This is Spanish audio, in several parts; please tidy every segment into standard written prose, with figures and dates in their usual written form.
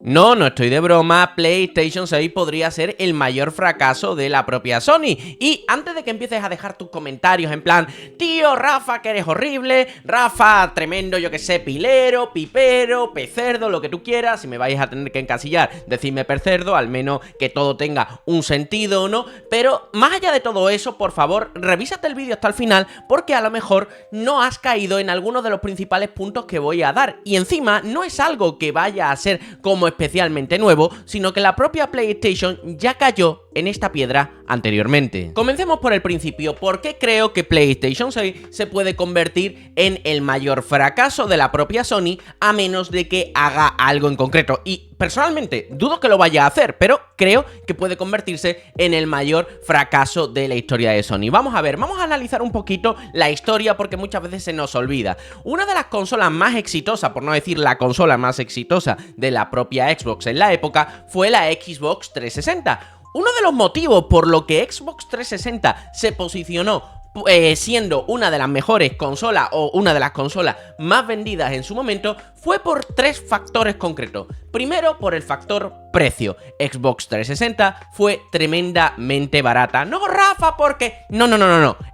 No, no estoy de broma, PlayStation 6 podría ser el mayor fracaso de la propia Sony. Y antes de que empieces a dejar tus comentarios en plan, tío, Rafa, que eres horrible, Rafa, tremendo, yo que sé, pilero, pipero, pecerdo, lo que tú quieras, si me vais a tener que encasillar, decidme pecerdo, al menos que todo tenga un sentido, ¿no? Pero más allá de todo eso, por favor, revísate el vídeo hasta el final, porque a lo mejor no has caído en algunos de los principales puntos que voy a dar. Y encima, no es algo que vaya a ser como especialmente nuevo, sino que la propia PlayStation ya cayó en esta piedra anteriormente. Comencemos por el principio. ¿Por qué creo que PlayStation 6 se puede convertir en el mayor fracaso de la propia Sony a menos de que haga algo en concreto? Y personalmente dudo que lo vaya a hacer, pero creo que puede convertirse en el mayor fracaso de la historia de Sony. Vamos a ver, vamos a analizar un poquito la historia porque muchas veces se nos olvida. Una de las consolas más exitosas, por no decir la consola más exitosa de la propia Xbox en la época, fue la Xbox 360. Uno de los motivos por lo que Xbox 360 se posicionó siendo una de las mejores consolas o una de las consolas más vendidas en su momento fue por tres factores concretos. Primero, por el factor precio. Xbox 360 fue tremendamente barata. No, Rafa, porque... No.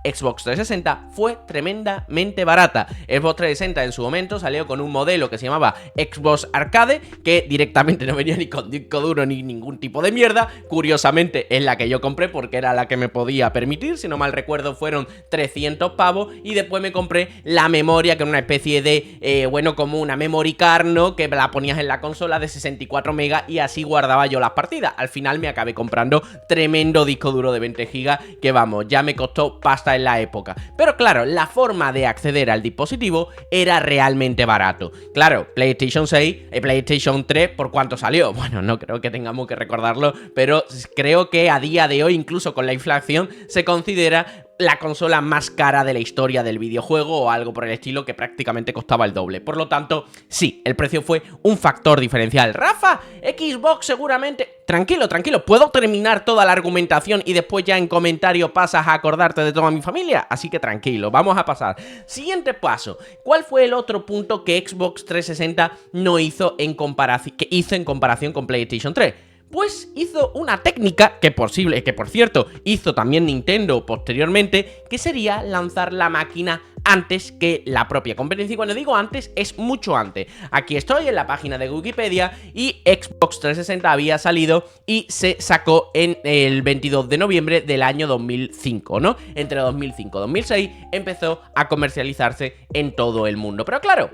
Xbox 360 fue tremendamente barata. Xbox 360 en su momento salió con un modelo que se llamaba Xbox Arcade, que directamente no venía ni con disco duro ni ningún tipo de mierda. Curiosamente es la que yo compré porque era la que me podía permitir. Si no mal recuerdo fueron 300 pavos. Y después me compré la memoria, que era una especie de, como una memory card, ¿no? Que la ponías en la consola de 64 megas y así guardaba yo las partidas. Al final me acabé comprando tremendo disco duro de 20 gigas que vamos, ya me costó pasta en la época. Pero claro, la forma de acceder al dispositivo era realmente barato. Claro, PlayStation 6, PlayStation 3, ¿por cuánto salió? Bueno, no creo que tengamos que recordarlo, pero creo que a día de hoy, incluso con la inflación, se considera la consola más cara de la historia del videojuego o algo por el estilo, que prácticamente costaba el doble. Por lo tanto, sí, el precio fue un factor diferencial. Rafa, Xbox seguramente... Tranquilo, puedo terminar toda la argumentación y después ya en comentario pasas a acordarte de toda mi familia, así que tranquilo, vamos a pasar. Siguiente paso, ¿cuál fue el otro punto que Xbox 360 no hizo en comparación, que hizo en comparación con PlayStation 3? Pues hizo una técnica que por cierto hizo también Nintendo posteriormente, que sería lanzar la máquina antes que la propia competencia. Y cuando digo antes, es mucho antes. Aquí estoy en la página de Wikipedia y Xbox 360 había salido y se sacó en el 22 de noviembre del año 2005, ¿no? Entre 2005 y 2006 empezó a comercializarse en todo el mundo. Pero claro,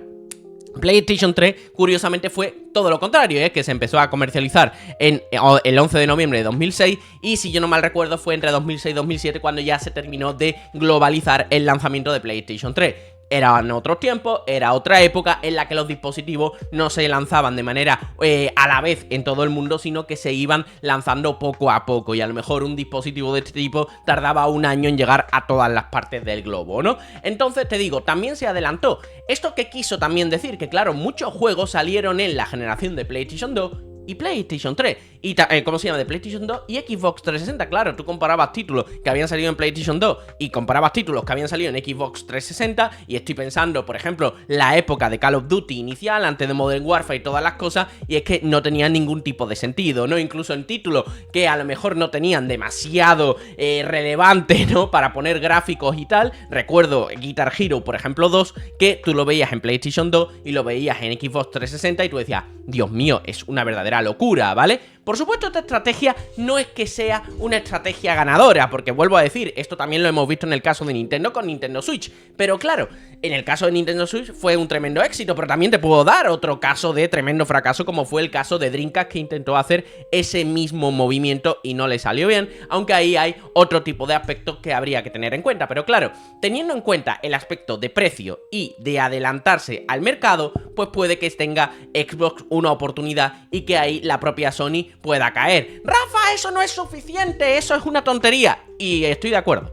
PlayStation 3, curiosamente, fue todo lo contrario, que se empezó a comercializar en el 11 de noviembre de 2006 y, si yo no mal recuerdo, fue entre 2006 y 2007 cuando ya se terminó de globalizar el lanzamiento de PlayStation 3. Eran otros tiempos, era otra época en la que los dispositivos no se lanzaban de manera a la vez en todo el mundo, sino que se iban lanzando poco a poco, y a lo mejor un dispositivo de este tipo tardaba un año en llegar a todas las partes del globo, ¿no? Entonces te digo, también se adelantó. ¿Esto qué quiso también decir? Que claro, muchos juegos salieron en la generación de PlayStation 2 y PlayStation 3, y ¿cómo se llama? De PlayStation 2 y Xbox 360, claro, tú comparabas títulos que habían salido en PlayStation 2 y comparabas títulos que habían salido en Xbox 360, y estoy pensando, por ejemplo, la época de Call of Duty inicial, antes de Modern Warfare y todas las cosas, y es que no tenían ningún tipo de sentido, ¿no? Incluso en títulos que a lo mejor no tenían demasiado relevante, ¿no? Para poner gráficos y tal. Recuerdo Guitar Hero, por ejemplo, 2, que tú lo veías en PlayStation 2 y lo veías en Xbox 360 y tú decías, Dios mío, es una verdadera locura, ¿vale? Por supuesto, esta estrategia no es que sea una estrategia ganadora, porque vuelvo a decir, esto también lo hemos visto en el caso de Nintendo con Nintendo Switch, pero claro, en el caso de Nintendo Switch fue un tremendo éxito, pero también te puedo dar otro caso de tremendo fracaso, como fue el caso de Dreamcast, que intentó hacer ese mismo movimiento y no le salió bien, aunque ahí hay otro tipo de aspectos que habría que tener en cuenta. Pero claro, teniendo en cuenta el aspecto de precio y de adelantarse al mercado, pues puede que tenga Xbox una oportunidad y que ahí la propia Sony pueda caer. Rafa, eso no es suficiente, eso es una tontería. Y estoy de acuerdo.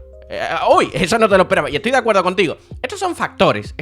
Uy, eso no te lo esperaba, y estoy de acuerdo contigo. Estos son factores,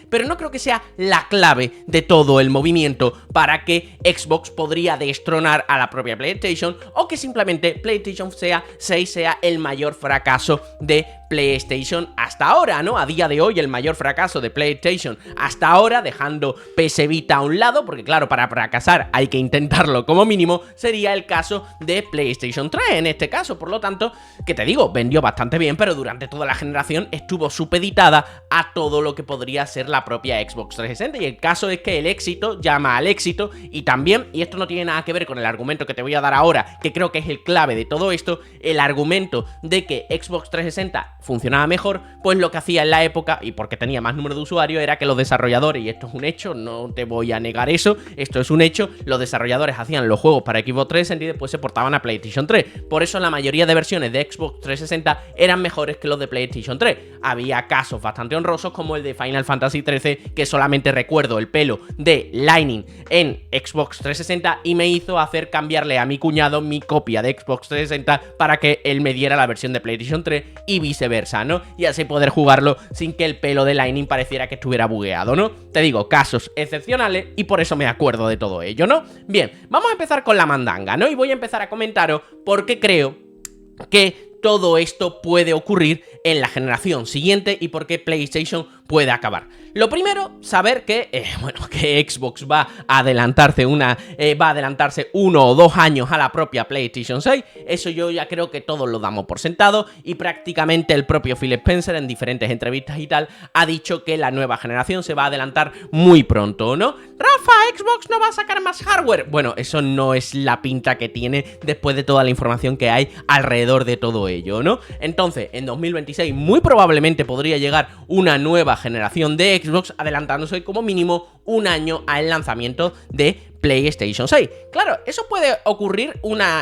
pero no creo que sea la clave de todo el movimiento para que Xbox podría destronar a la propia PlayStation, o que simplemente PlayStation 6 sea el mayor fracaso de PlayStation hasta ahora, ¿no? A día de hoy el mayor fracaso de PlayStation hasta ahora, dejando PS Vita a un lado, porque claro, para fracasar hay que intentarlo como mínimo, sería el caso de PlayStation 3 en este caso. Por lo tanto, que te digo, vendió bastante bien, pero durante toda la generación estuvo supeditada a todo lo que podría ser la propia Xbox 360, y el caso es que el éxito llama al éxito, y también, y esto no tiene nada que ver con el argumento que te voy a dar ahora, que creo que es el clave de todo esto, el argumento de que Xbox 360 funcionaba mejor, pues lo que hacía en la época, y porque tenía más número de usuarios, era que los desarrolladores, y esto es un hecho, no te voy a negar eso, esto es un hecho, los desarrolladores hacían los juegos para Xbox 360 y después se portaban a PlayStation 3. Por eso la mayoría de versiones de Xbox 360 eran mejores que los de PlayStation 3. Había casos bastante honrosos como el de Final Fantasy XIII, que solamente recuerdo el pelo de Lightning en Xbox 360 y me hizo hacer cambiarle a mi cuñado mi copia de Xbox 360 para que él me diera la versión de PlayStation 3 y viceversa, ¿no? Y así poder jugarlo sin que el pelo de Lightning pareciera que estuviera bugueado, ¿no? Te digo, casos excepcionales y por eso me acuerdo de todo ello, ¿no? Bien, vamos a empezar con la mandanga, ¿no? Y voy a empezar a comentaros por qué creo que todo esto puede ocurrir en la generación siguiente y por qué PlayStation puede acabar. Lo primero, saber que, que Xbox va a adelantarse 1 o 2 años a la propia PlayStation 6. Eso yo ya creo que todos lo damos por sentado, y prácticamente el propio Phil Spencer en diferentes entrevistas y tal ha dicho que la nueva generación se va a adelantar muy pronto, ¿no? Rafa, Xbox no va a sacar más hardware. Bueno, eso no es la pinta que tiene después de toda la información que hay alrededor de todo ello, ¿no? Entonces, en 2026 muy probablemente podría llegar una nueva generación de Xbox, adelantándose como mínimo un año al lanzamiento de PlayStation 6. Claro, eso puede ocurrir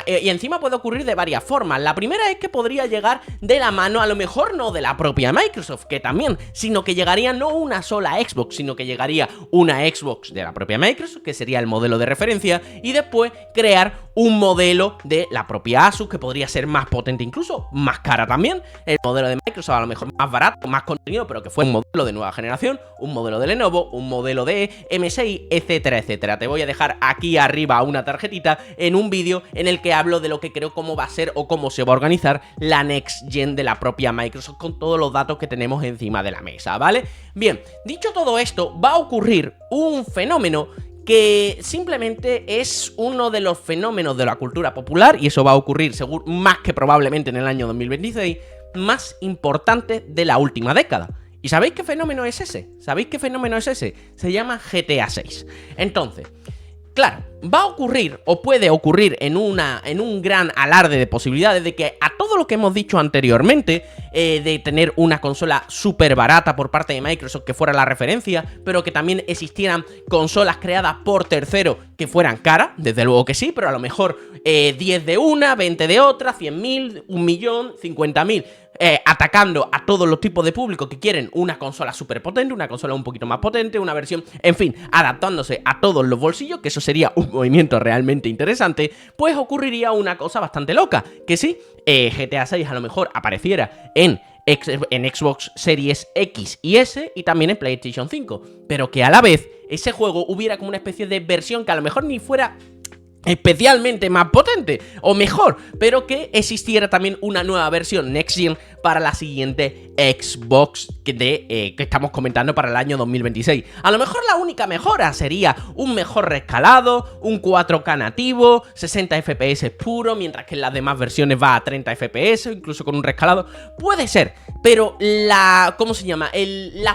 y encima puede ocurrir de varias formas. La primera es que podría llegar de la mano, a lo mejor no de la propia Microsoft, que también, sino que llegaría no una sola Xbox, sino que llegaría una Xbox de la propia Microsoft, que sería el modelo de referencia, y después crear un modelo de la propia Asus, que podría ser más potente, incluso más cara también. El modelo de Microsoft a lo mejor más barato, más contenido, pero que fue un modelo de nueva generación, un modelo de Lenovo, un modelo de MSI, etcétera, etcétera. Te voy a dejar aquí arriba una tarjetita en un vídeo en el que hablo de lo que creo cómo va a ser o cómo se va a organizar la Next Gen de la propia Microsoft, con todos los datos que tenemos encima de la mesa, ¿vale? Bien, dicho todo esto, va a ocurrir un fenómeno que simplemente es uno de los fenómenos de la cultura popular, y eso va a ocurrir seguro, más que probablemente en el año 2026, más importante de la última década. ¿Y sabéis qué fenómeno es ese? ¿Sabéis qué fenómeno es ese? Se llama GTA 6. Entonces, claro, va a ocurrir o puede ocurrir en un gran alarde de posibilidades de que a todo lo que hemos dicho anteriormente, de tener una consola súper barata por parte de Microsoft que fuera la referencia, pero que también existieran consolas creadas por terceros que fueran caras, desde luego que sí, pero a lo mejor 10 de una, 20 de otra, 100.000, 1.000.000, 50.000... atacando a todos los tipos de público que quieren una consola súper potente, una consola un poquito más potente, una versión, en fin, adaptándose a todos los bolsillos, que eso sería un movimiento realmente interesante, pues ocurriría una cosa bastante loca, que sí, GTA 6 a lo mejor apareciera en Xbox Series X y S y también en PlayStation 5, pero que a la vez ese juego hubiera como una especie de versión que a lo mejor ni fuera especialmente más potente o mejor, pero que existiera también una nueva versión Next Gen para la siguiente Xbox que estamos comentando para el año 2026. A lo mejor la única mejora sería un mejor rescalado, un 4K nativo, 60 FPS puro, mientras que en las demás versiones va a 30 FPS, incluso con un rescalado. Puede ser, pero la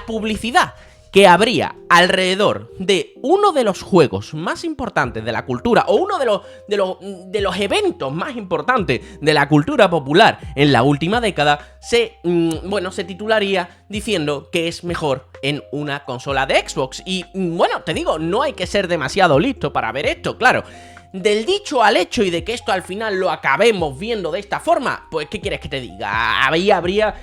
publicidad que habría alrededor de uno de los juegos más importantes de la cultura, o uno de los eventos más importantes de la cultura popular en la última década, se titularía diciendo que es mejor en una consola de Xbox. Y bueno, te digo, no hay que ser demasiado listo para ver esto, claro. Del dicho al hecho y de que esto al final lo acabemos viendo de esta forma, pues ¿qué quieres que te diga?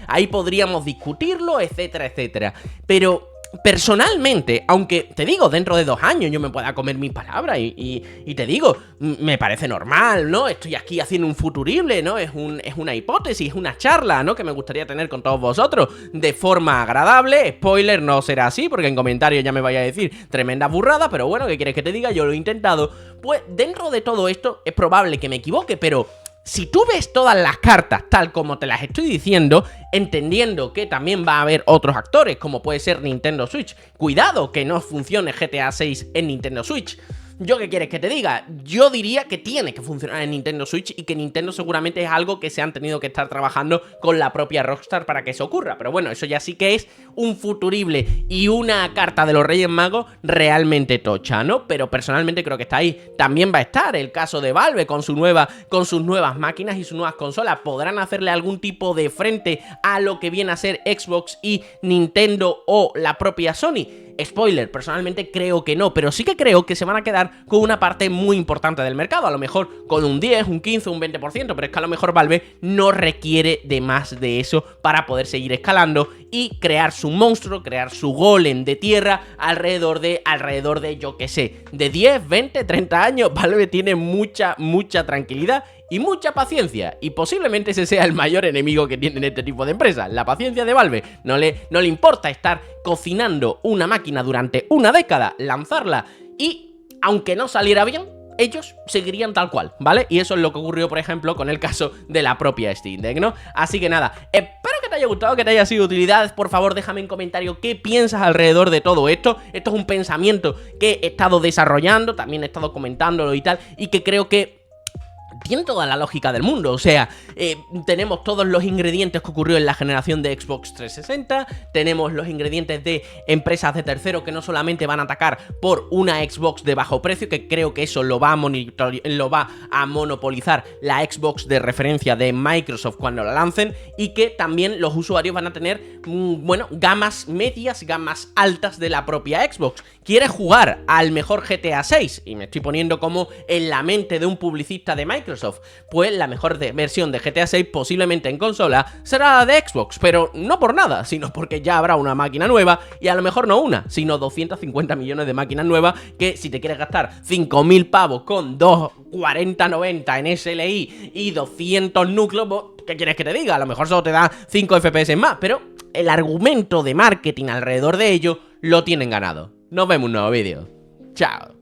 Ahí podríamos discutirlo, etcétera, etcétera. Pero personalmente, aunque te digo, dentro de 2 años yo me pueda comer mis palabras y te digo, me parece normal, ¿no? Estoy aquí haciendo un futurible, ¿no? Es una hipótesis, es una charla, ¿no? Que me gustaría tener con todos vosotros de forma agradable. Spoiler, no será así, porque en comentarios ya me vaya a decir tremenda burrada, pero bueno, ¿qué quieres que te diga? Yo lo he intentado. Pues dentro de todo esto es probable que me equivoque, pero si tú ves todas las cartas tal como te las estoy diciendo, entendiendo que también va a haber otros actores, como puede ser Nintendo Switch, cuidado que no funcione GTA 6 en Nintendo Switch. ¿Yo qué quieres que te diga? Yo diría que tiene que funcionar en Nintendo Switch y que Nintendo seguramente es algo que se han tenido que estar trabajando con la propia Rockstar para que eso ocurra. Pero bueno, eso ya sí que es un futurible y una carta de los Reyes Magos realmente tocha, ¿no? Pero personalmente creo que está ahí. También va a estar el caso de Valve con sus nuevas máquinas y sus nuevas consolas. ¿Podrán hacerle algún tipo de frente a lo que viene a ser Xbox y Nintendo o la propia Sony? Spoiler, personalmente creo que no, pero sí que creo que se van a quedar con una parte muy importante del mercado, a lo mejor con un 10, un 15, un 20%, pero es que a lo mejor Valve no requiere de más de eso para poder seguir escalando y crear su monstruo, crear su golem de tierra alrededor de yo que sé, de 10, 20, 30 años. Valve tiene mucha tranquilidad y mucha paciencia, y posiblemente ese sea el mayor enemigo que tienen este tipo de empresas, la paciencia de Valve. No le importa estar cocinando una máquina durante una década, lanzarla, y aunque no saliera bien, ellos seguirían tal cual, ¿vale? Y eso es lo que ocurrió, por ejemplo, con el caso de la propia Steam Deck, ¿no? Así que nada, espero que te haya gustado, que te haya sido de utilidad. Por favor, déjame en comentario qué piensas alrededor de todo esto. Esto es un pensamiento que he estado desarrollando, también he estado comentándolo y tal, y que creo que tiene toda la lógica del mundo. O sea, tenemos todos los ingredientes que ocurrió en la generación de Xbox 360, tenemos los ingredientes de empresas de tercero que no solamente van a atacar por una Xbox de bajo precio, que creo que eso lo va a monopolizar la Xbox de referencia de Microsoft cuando la lancen, y que también los usuarios van a tener, bueno, gamas medias, gamas altas de la propia Xbox. ¿Quieres jugar al mejor GTA 6? Y me estoy poniendo como en la mente de un publicista de Microsoft. Pues la mejor versión de GTA 6 posiblemente en consola será la de Xbox, pero no por nada, sino porque ya habrá una máquina nueva, y a lo mejor no una, sino 250 millones de máquinas nuevas, que si te quieres gastar 5.000 pavos con 4090 en SLI y 200 núcleos, ¿qué quieres que te diga? A lo mejor solo te da 5 FPS más, pero el argumento de marketing alrededor de ello lo tienen ganado. Nos vemos en un nuevo vídeo. Chao.